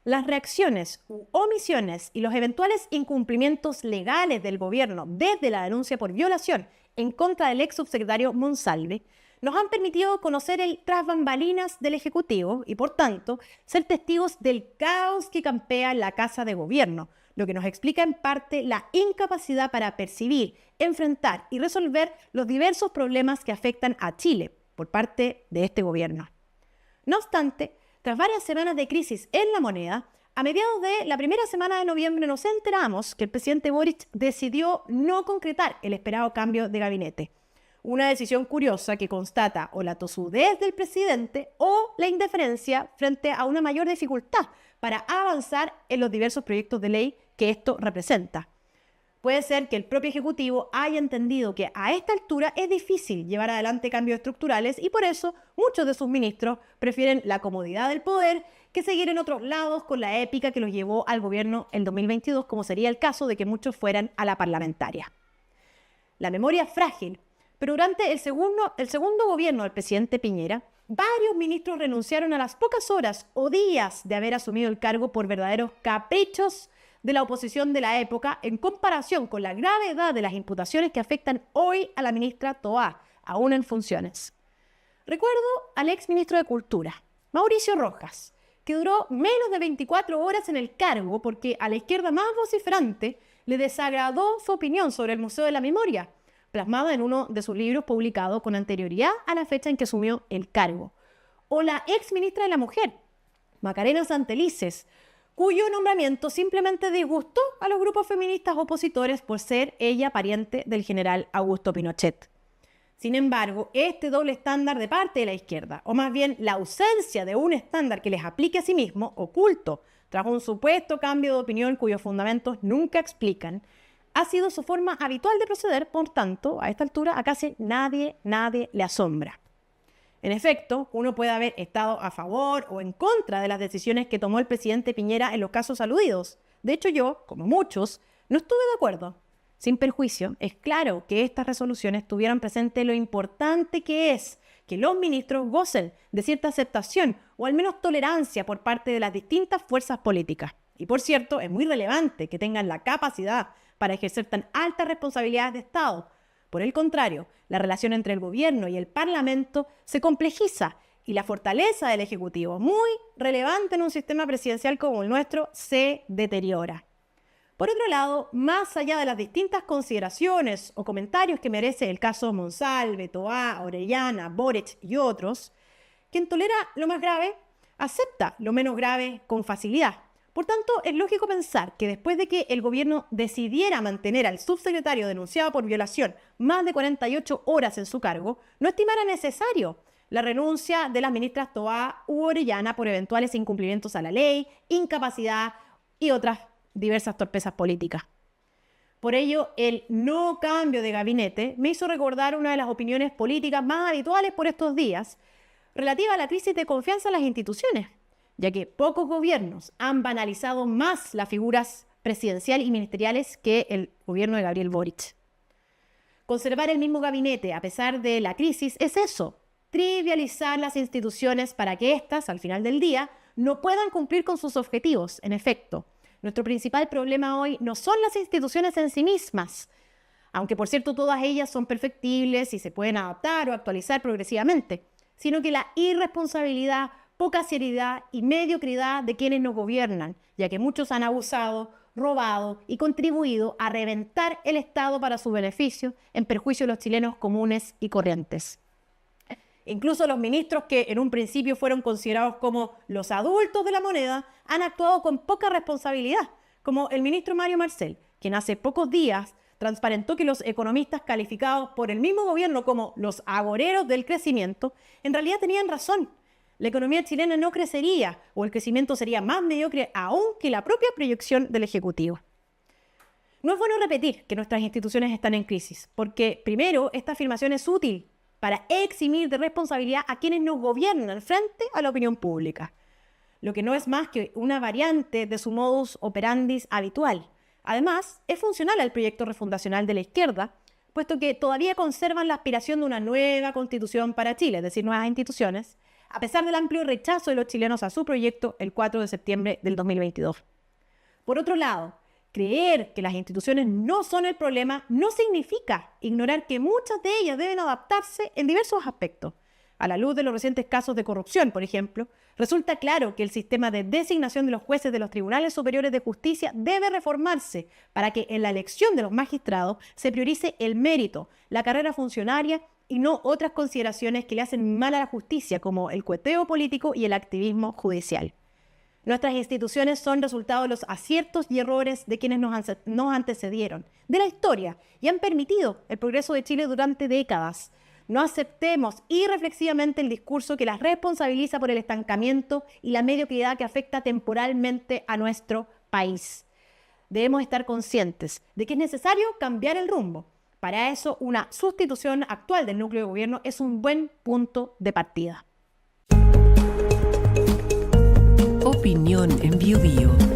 Las reacciones u omisiones y los eventuales incumplimientos legales del gobierno desde la denuncia por violación en contra del ex subsecretario Monsalve nos han permitido conocer el tras bambalinas del Ejecutivo y, por tanto, ser testigos del caos que campea en la Casa de Gobierno, lo que nos explica en parte la incapacidad para percibir, enfrentar y resolver los diversos problemas que afectan a Chile por parte de este gobierno. No obstante, tras varias semanas de crisis en la moneda, a mediados de la primera semana de noviembre nos enteramos que el presidente Boric decidió no concretar el esperado cambio de gabinete. Una decisión curiosa que constata o la tosudez del presidente o la indiferencia frente a una mayor dificultad para avanzar en los diversos proyectos de ley que esto representa. Puede ser que el propio Ejecutivo haya entendido que a esta altura es difícil llevar adelante cambios estructurales y por eso muchos de sus ministros prefieren la comodidad del poder que seguir en otros lados con la épica que los llevó al gobierno en 2022, como sería el caso de que muchos fueran a la parlamentaria. La memoria es frágil, pero durante el segundo gobierno del presidente Piñera, varios ministros renunciaron a las pocas horas o días de haber asumido el cargo por verdaderos caprichos de la oposición de la época en comparación con la gravedad de las imputaciones que afectan hoy a la ministra Toá, aún en funciones. Recuerdo al exministro de Cultura, Mauricio Rojas, que duró menos de 24 horas en el cargo porque a la izquierda más vociferante le desagradó su opinión sobre el Museo de la Memoria, plasmada en uno de sus libros publicado con anterioridad a la fecha en que asumió el cargo. O la exministra de la Mujer, Macarena Santelices, cuyo nombramiento simplemente disgustó a los grupos feministas opositores por ser ella pariente del general Augusto Pinochet. Sin embargo, este doble estándar de parte de la izquierda, o más bien la ausencia de un estándar que les aplique a sí mismo, oculto, tras un supuesto cambio de opinión cuyos fundamentos nunca explican, ha sido su forma habitual de proceder, por tanto, a esta altura a casi nadie le asombra. En efecto, uno puede haber estado a favor o en contra de las decisiones que tomó el presidente Piñera en los casos aludidos. De hecho, yo, como muchos, no estuve de acuerdo. Sin perjuicio, es claro que estas resoluciones tuvieron presente lo importante que es que los ministros gocen de cierta aceptación o al menos tolerancia por parte de las distintas fuerzas políticas. Y por cierto, es muy relevante que tengan la capacidad para ejercer tan altas responsabilidades de Estado. Por el contrario, la relación entre el gobierno y el parlamento se complejiza y la fortaleza del Ejecutivo, muy relevante en un sistema presidencial como el nuestro, se deteriora. Por otro lado, más allá de las distintas consideraciones o comentarios que merece el caso Monsalve, Toá, Orellana, Boric y otros, quien tolera lo más grave, acepta lo menos grave con facilidad. Por tanto, es lógico pensar que después de que el gobierno decidiera mantener al subsecretario denunciado por violación más de 48 horas en su cargo, no estimara necesario la renuncia de las ministras Toá u Orellana por eventuales incumplimientos a la ley, incapacidad y otras diversas torpezas políticas. Por ello, el no cambio de gabinete me hizo recordar una de las opiniones políticas más habituales por estos días, relativa a la crisis de confianza en las instituciones, ya que pocos gobiernos han banalizado más las figuras presidencial y ministeriales que el gobierno de Gabriel Boric. Conservar el mismo gabinete a pesar de la crisis es eso, trivializar las instituciones para que éstas, al final del día, no puedan cumplir con sus objetivos. En efecto, nuestro principal problema hoy no son las instituciones en sí mismas, aunque por cierto todas ellas son perfectibles y se pueden adaptar o actualizar progresivamente, sino que la irresponsabilidad, poca seriedad y mediocridad de quienes nos gobiernan, ya que muchos han abusado, robado y contribuido a reventar el Estado para su beneficio, en perjuicio de los chilenos comunes y corrientes. Incluso los ministros que en un principio fueron considerados como los adultos de la moneda han actuado con poca responsabilidad, como el ministro Mario Marcel, quien hace pocos días transparentó que los economistas calificados por el mismo gobierno como los agoreros del crecimiento, en realidad tenían razón. La economía chilena no crecería o el crecimiento sería más mediocre aún que la propia proyección del Ejecutivo. No es bueno repetir que nuestras instituciones están en crisis, porque primero, esta afirmación es útil para eximir de responsabilidad a quienes nos gobiernan frente a la opinión pública, lo que no es más que una variante de su modus operandi habitual. Además, es funcional al proyecto refundacional de la izquierda, puesto que todavía conservan la aspiración de una nueva constitución para Chile, es decir, nuevas instituciones, a pesar del amplio rechazo de los chilenos a su proyecto el 4 de septiembre del 2022. Por otro lado, creer que las instituciones no son el problema no significa ignorar que muchas de ellas deben adaptarse en diversos aspectos. A la luz de los recientes casos de corrupción, por ejemplo, resulta claro que el sistema de designación de los jueces de los tribunales superiores de justicia debe reformarse para que en la elección de los magistrados se priorice el mérito, la carrera funcionaria y no otras consideraciones que le hacen mal a la justicia, como el cueteo político y el activismo judicial. Nuestras instituciones son resultado de los aciertos y errores de quienes nos antecedieron, de la historia, y han permitido el progreso de Chile durante décadas. No aceptemos irreflexivamente el discurso que las responsabiliza por el estancamiento y la mediocridad que afecta temporalmente a nuestro país. Debemos estar conscientes de que es necesario cambiar el rumbo. Para eso, una sustitución actual del núcleo de gobierno es un buen punto de partida. Opinión en Bio Bio.